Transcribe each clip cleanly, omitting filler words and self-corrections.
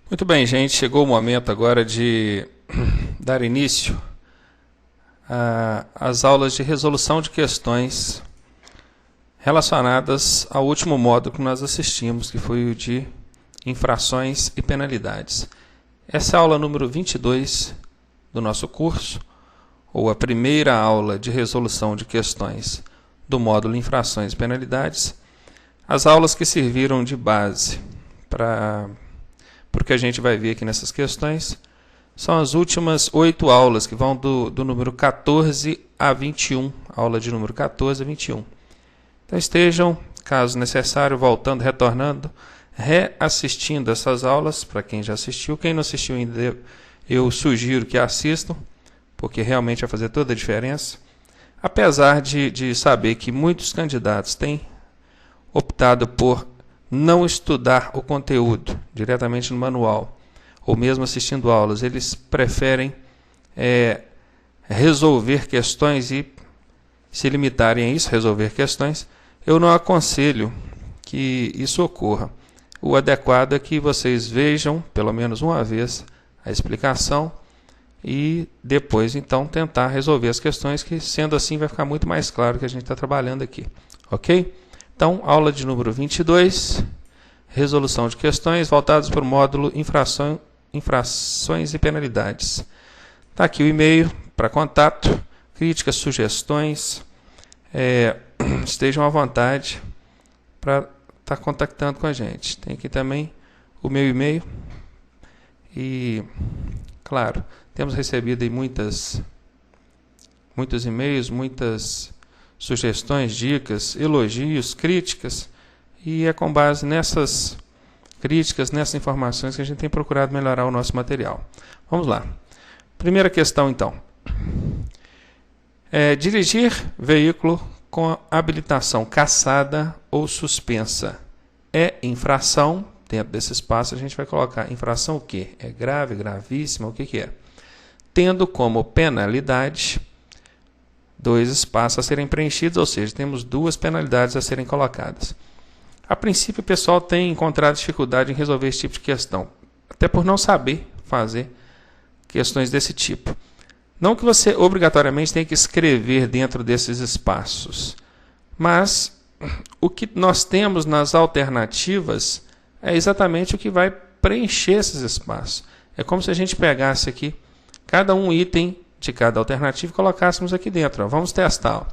Muito bem, gente. Chegou o momento agora de dar início às aulas de resolução de questões relacionadas ao último módulo que nós assistimos, que foi o de infrações e penalidades. Essa é a aula número 22 do nosso curso, ou a primeira aula de resolução de questões do módulo Infrações e Penalidades. As aulas que serviram de base para o que a gente vai ver aqui nessas questões são as últimas 8 aulas, que vão do número 14 a 21, aula de número 14 a 21. Então estejam, caso necessário, voltando, retornando, reassistindo essas aulas, para quem já assistiu. Quem não assistiu ainda, eu sugiro que assistam, porque realmente vai fazer toda a diferença. Apesar de saber que muitos candidatos têm optado por não estudar o conteúdo diretamente no manual, ou mesmo assistindo aulas, eles preferem resolver questões e se limitarem a isso, resolver questões. Eu não aconselho que isso ocorra. O adequado é que vocês vejam, pelo menos uma vez, a explicação e depois, então, tentar resolver as questões, que sendo assim vai ficar muito mais claro o que a gente está trabalhando aqui. Ok? Então, aula de número 22, resolução de questões voltadas para o módulo infrações e penalidades. Está aqui o e-mail para contato, críticas, sugestões. Estejam à vontade para estar contactando com a gente. Tem aqui também o meu e-mail. E, claro, temos recebido aí muitos e-mails, muitas sugestões, dicas, elogios, críticas, e é com base nessas críticas, nessas informações que a gente tem procurado melhorar o nosso material. Vamos lá. Primeira questão, então. Dirigir veículo com habilitação cassada ou suspensa é infração? Dentro desse espaço a gente vai colocar infração o quê? É grave, gravíssima, o que é? Tendo como penalidade 2 espaços a serem preenchidos, ou seja, temos 2 penalidades a serem colocadas. A princípio, o pessoal tem encontrado dificuldade em resolver esse tipo de questão, até por não saber fazer questões desse tipo. Não que você obrigatoriamente tenha que escrever dentro desses espaços, mas o que nós temos nas alternativas é exatamente o que vai preencher esses espaços. É como se a gente pegasse aqui cada um item de cada alternativa e colocássemos aqui dentro. Vamos testar.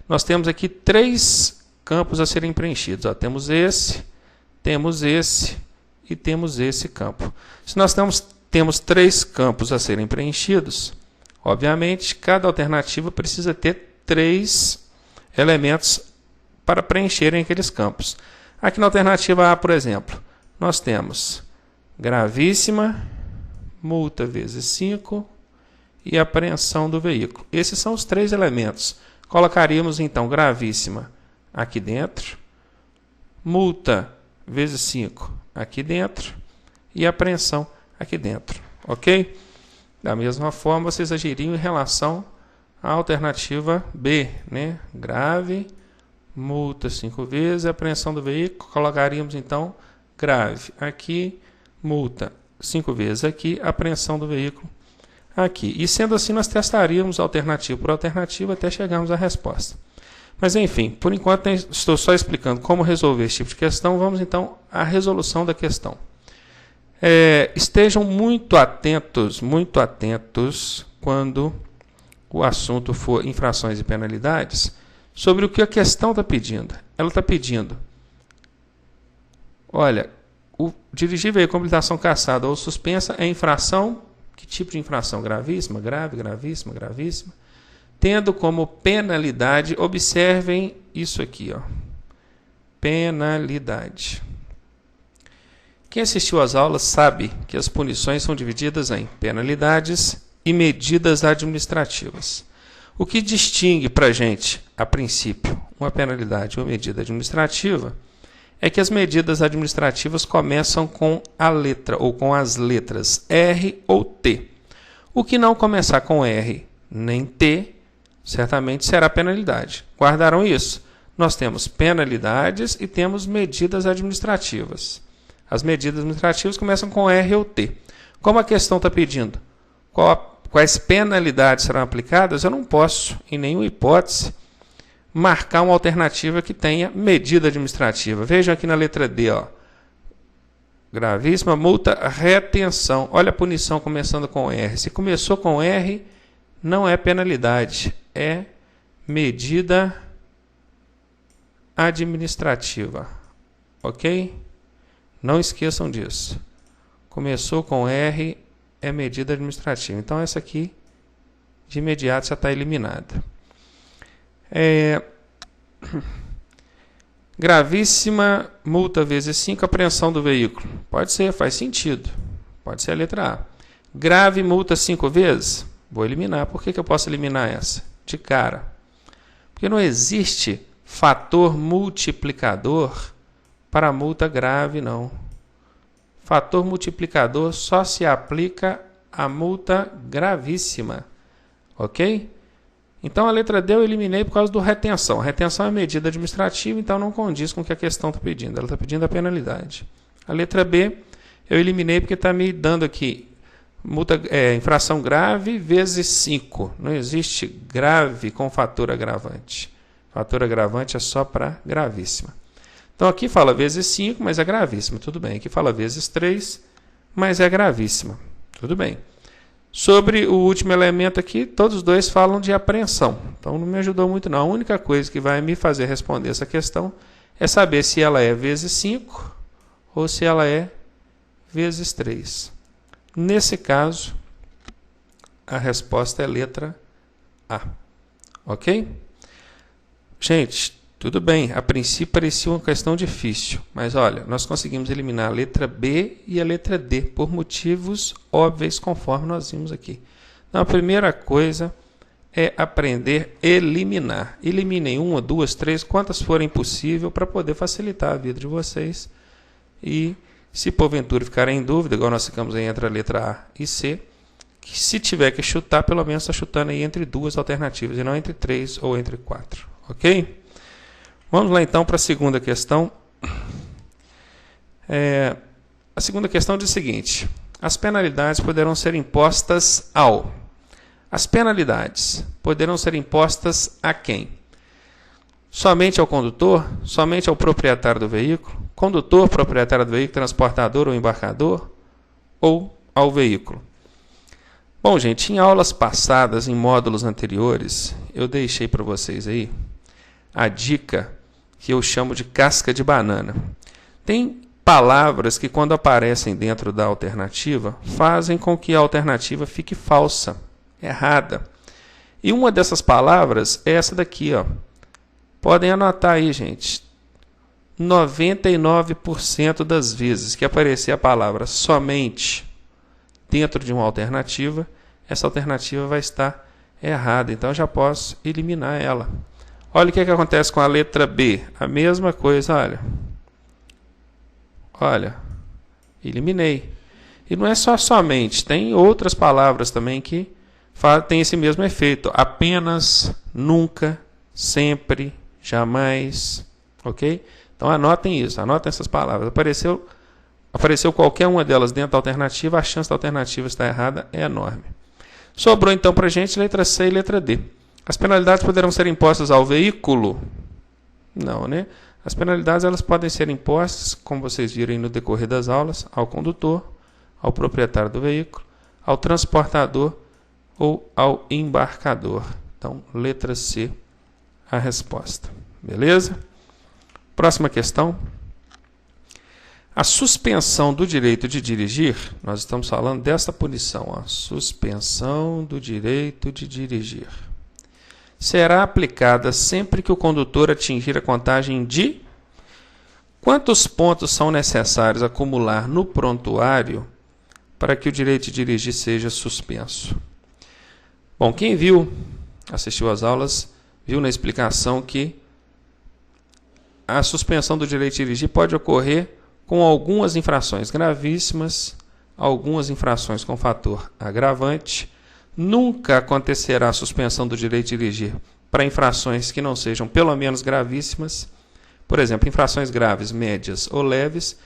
Nós temos aqui 3 campos a serem preenchidos. Temos esse e temos esse campo. Se nós temos 3 campos a serem preenchidos, obviamente, cada alternativa precisa ter 3 elementos para preencherem aqueles campos. Aqui na alternativa A, por exemplo, nós temos gravíssima, multa vezes 5 e apreensão do veículo. Esses são os 3 elementos. Colocaríamos, então, gravíssima aqui dentro, multa vezes 5 aqui dentro e apreensão aqui dentro. Ok? Da mesma forma, vocês agiriam em relação à alternativa B, né? Grave, multa 5 vezes, apreensão do veículo, colocaríamos então grave aqui, multa 5 vezes aqui, apreensão do veículo aqui. E sendo assim, nós testaríamos alternativa por alternativa até chegarmos à resposta. Mas enfim, por enquanto estou só explicando como resolver esse tipo de questão. Vamos então à resolução da questão. Estejam muito atentos quando o assunto for infrações e penalidades, sobre o que a questão está pedindo. Ela está pedindo, olha, dirigir veículo com habilitação cassada ou suspensa é infração. Que tipo de infração? Gravíssima, grave, gravíssima, gravíssima. Tendo como penalidade, observem isso aqui, penalidade. Quem assistiu às aulas sabe que as punições são divididas em penalidades e medidas administrativas. O que distingue para a gente, a princípio, uma penalidade ou medida administrativa é que as medidas administrativas começam com a letra ou com as letras R ou T. O que não começar com R nem T, certamente será penalidade. Guardaram isso? Nós temos penalidades e temos medidas administrativas. As medidas administrativas começam com R ou T. Como a questão está pedindo quais penalidades serão aplicadas, eu não posso, em nenhuma hipótese, marcar uma alternativa que tenha medida administrativa. Vejam aqui na letra D, ó. Gravíssima, multa, retenção. Olha a punição começando com R. Se começou com R, não é penalidade, é medida administrativa. Ok? Não esqueçam disso. Começou com R, é medida administrativa. Então, essa aqui, de imediato, já está eliminada. Gravíssima, multa vezes 5, apreensão do veículo. Pode ser, faz sentido. Pode ser a letra A. Grave, multa 5 vezes. Vou eliminar. Por que eu posso eliminar essa? De cara. Porque não existe fator multiplicador para multa grave, não. Fator multiplicador só se aplica à multa gravíssima. Ok? Então, a letra D eu eliminei por causa do retenção. A retenção é medida administrativa, então não condiz com o que a questão está pedindo. Ela está pedindo a penalidade. A letra B eu eliminei porque está me dando aqui infração grave vezes 5. Não existe grave com fator agravante. Fator agravante é só para gravíssima. Então, aqui fala vezes 5, mas é gravíssima. Tudo bem. Aqui fala vezes 3, mas é gravíssima. Tudo bem. Sobre o último elemento aqui, todos os dois falam de apreensão. Então, não me ajudou muito, não. A única coisa que vai me fazer responder essa questão é saber se ela é vezes 5 ou se ela é vezes 3. Nesse caso, a resposta é letra A. Ok? Gente, tudo bem. A princípio parecia uma questão difícil, mas olha, nós conseguimos eliminar a letra B e a letra D por motivos óbvios, conforme nós vimos aqui. Então, a primeira coisa é aprender a eliminar. Eliminem 1, 2, 3, quantas forem possível para poder facilitar a vida de vocês. E se porventura ficarem em dúvida, igual nós ficamos aí entre a letra A e C, que se tiver que chutar, pelo menos está chutando aí entre duas alternativas e não entre 3 ou entre 4. Ok? Vamos lá então para a segunda questão. A segunda questão diz o seguinte: as penalidades poderão ser impostas ao. As penalidades poderão ser impostas a quem? Somente ao condutor? Somente ao proprietário do veículo? Condutor, proprietário do veículo, transportador ou embarcador? Ou ao veículo? Bom, gente, em aulas passadas, em módulos anteriores, eu deixei para vocês aí a dica que eu chamo de casca de banana. Tem palavras que, quando aparecem dentro da alternativa, fazem com que a alternativa fique falsa, errada. E uma dessas palavras é essa daqui, ó. Podem anotar aí, gente. 99% das vezes que aparecer a palavra somente dentro de uma alternativa, essa alternativa vai estar errada. Então, eu já posso eliminar ela. Olha o que acontece com a letra B. A mesma coisa, olha. Olha, eliminei. E não é só somente, tem outras palavras também que têm esse mesmo efeito. Apenas, nunca, sempre, jamais. Ok? Então anotem isso, anotem essas palavras. Apareceu qualquer uma delas dentro da alternativa, a chance da alternativa estar errada é enorme. Sobrou então para a gente letra C e letra D. As penalidades poderão ser impostas ao veículo? Não, né? As penalidades elas podem ser impostas, como vocês viram aí no decorrer das aulas, ao condutor, ao proprietário do veículo, ao transportador ou ao embarcador. Então, letra C, a resposta. Beleza? Próxima questão. A suspensão do direito de dirigir, nós estamos falando desta punição, ó, suspensão do direito de dirigir, será aplicada sempre que o condutor atingir a contagem de... Quantos pontos são necessários acumular no prontuário para que o direito de dirigir seja suspenso? Bom, quem assistiu às aulas, viu na explicação que a suspensão do direito de dirigir pode ocorrer com algumas infrações gravíssimas, algumas infrações com fator agravante. Nunca acontecerá a suspensão do direito de dirigir para infrações que não sejam pelo menos gravíssimas. Por exemplo, infrações graves, médias ou leves,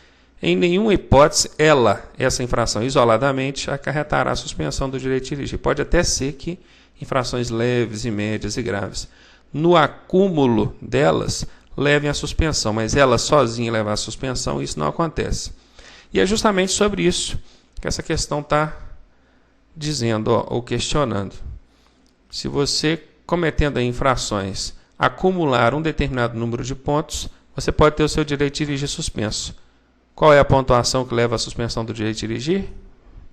em nenhuma hipótese, essa infração isoladamente, acarretará a suspensão do direito de dirigir. Pode até ser que infrações leves e médias e graves, no acúmulo delas, levem à suspensão, mas ela sozinha levar à suspensão, isso não acontece. E é justamente sobre isso que essa questão está dizendo, ou questionando. Se você, cometendo infrações, acumular um determinado número de pontos, você pode ter o seu direito de dirigir suspenso. Qual é a pontuação que leva à suspensão do direito de dirigir?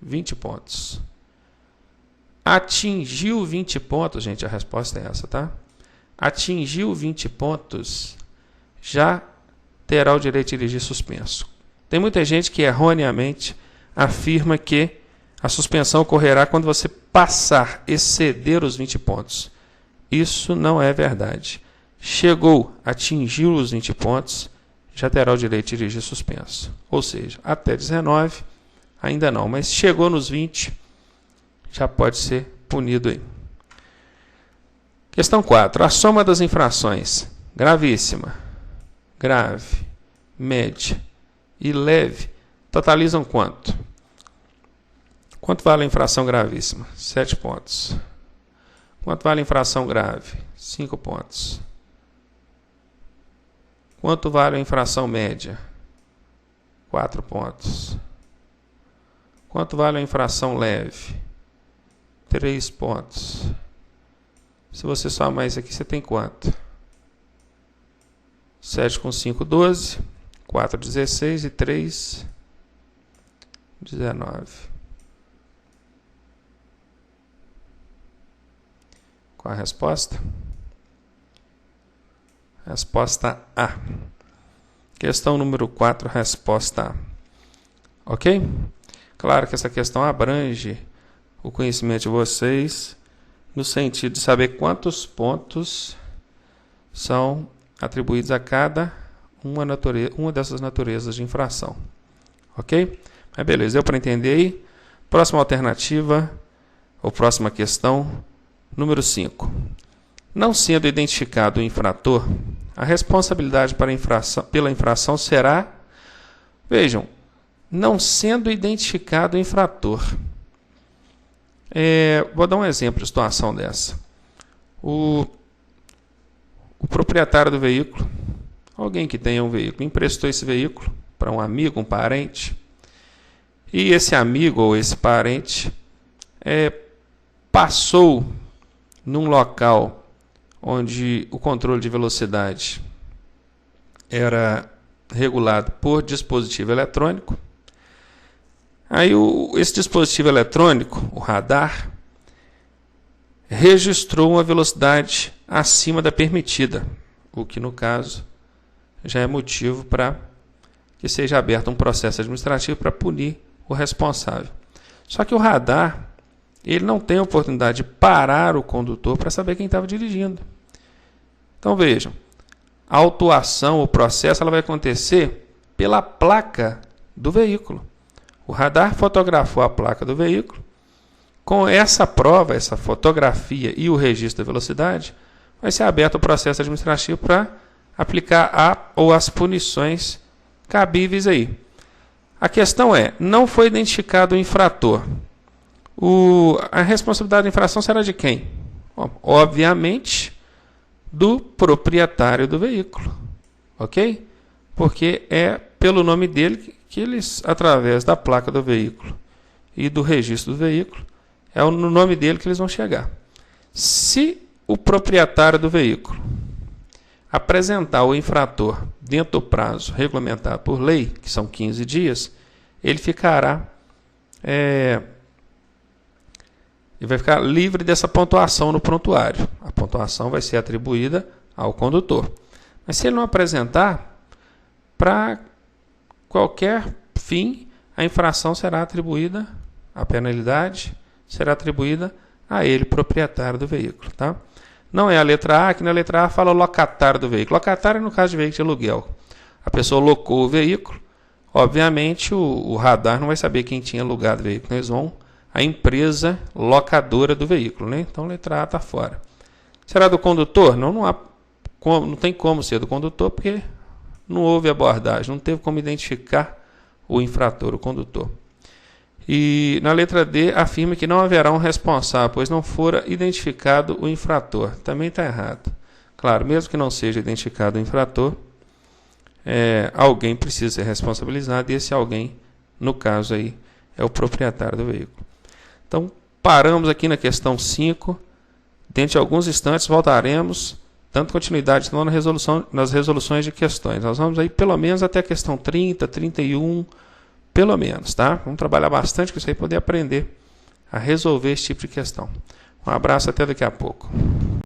20 pontos. Atingiu 20 pontos, gente, a resposta é essa, tá? Atingiu 20 pontos, já terá o direito de dirigir suspenso. Tem muita gente que erroneamente afirma que a suspensão ocorrerá quando você passar, exceder os 20 pontos. Isso não é verdade. Chegou, atingiu os 20 pontos, já terá o direito de dirigir suspenso. Ou seja, até 19, ainda não, mas chegou nos 20, já pode ser punido aí. Questão 4. A soma das infrações gravíssima, grave, média e leve totalizam quanto? Quanto vale a infração gravíssima? 7 pontos. Quanto vale a infração grave? 5 pontos. Quanto vale a infração média? 4 pontos. Quanto vale a infração leve? 3 pontos. Se você somar isso aqui, você tem quanto? 7 com 5, 12. 4, 16 e 3, 19. Qual a resposta? Resposta A. Questão número 4, resposta A. Ok? Claro que essa questão abrange o conhecimento de vocês no sentido de saber quantos pontos são atribuídos a cada uma dessas naturezas de infração. Ok? Mas beleza, deu para entender aí? Próxima alternativa, ou próxima questão, número 5. Não sendo identificado o infrator, a responsabilidade pela infração será, vejam, não sendo identificado o infrator. Vou dar um exemplo de situação dessa. O proprietário do veículo, alguém que tenha um veículo, emprestou esse veículo para um amigo, um parente, e esse amigo ou esse parente passou num local onde o controle de velocidade era regulado por dispositivo eletrônico. Aí esse dispositivo eletrônico, o radar, registrou uma velocidade acima da permitida, o que no caso já é motivo para que seja aberto um processo administrativo para punir o responsável. Só que o radar, ele não tem a oportunidade de parar o condutor para saber quem estava dirigindo. Então vejam, a autuação, o processo, ela vai acontecer pela placa do veículo. O radar fotografou a placa do veículo. Com essa prova, essa fotografia e o registro da velocidade, vai ser aberto o processo administrativo para aplicar as punições cabíveis aí. A questão é, não foi identificado o infrator. A responsabilidade da infração será de quem? Obviamente, do proprietário do veículo. Ok? Porque é pelo nome dele que eles, através da placa do veículo e do registro do veículo, é no nome dele que eles vão chegar. Se o proprietário do veículo apresentar o infrator dentro do prazo regulamentado por lei, que são 15 dias, ele ficará e vai ficar livre dessa pontuação no prontuário. A pontuação vai ser atribuída ao condutor. Mas se ele não apresentar, para qualquer fim, a infração será atribuída, a penalidade será atribuída a ele, proprietário do veículo. Tá? Não é a letra A, que na letra A fala locatário do veículo. Locatário é no caso de veículo de aluguel. A pessoa locou o veículo, obviamente o radar não vai saber quem tinha alugado o veículo. Eles vão a empresa locadora do veículo. Né? Então, letra A está fora. Será do condutor? Não tem como ser do condutor, porque não houve abordagem, não teve como identificar o infrator, o condutor. E na letra D, afirma que não haverá um responsável, pois não fora identificado o infrator. Também está errado. Claro, mesmo que não seja identificado o infrator, alguém precisa ser responsabilizado, e esse alguém, no caso aí, é o proprietário do veículo. Então, paramos aqui na questão 5. Dentro de alguns instantes voltaremos, dando continuidade nas resoluções de questões. Nós vamos aí pelo menos até a questão 30, 31, pelo menos, tá? Vamos trabalhar bastante com isso aí, poder aprender a resolver esse tipo de questão. Um abraço, até daqui a pouco.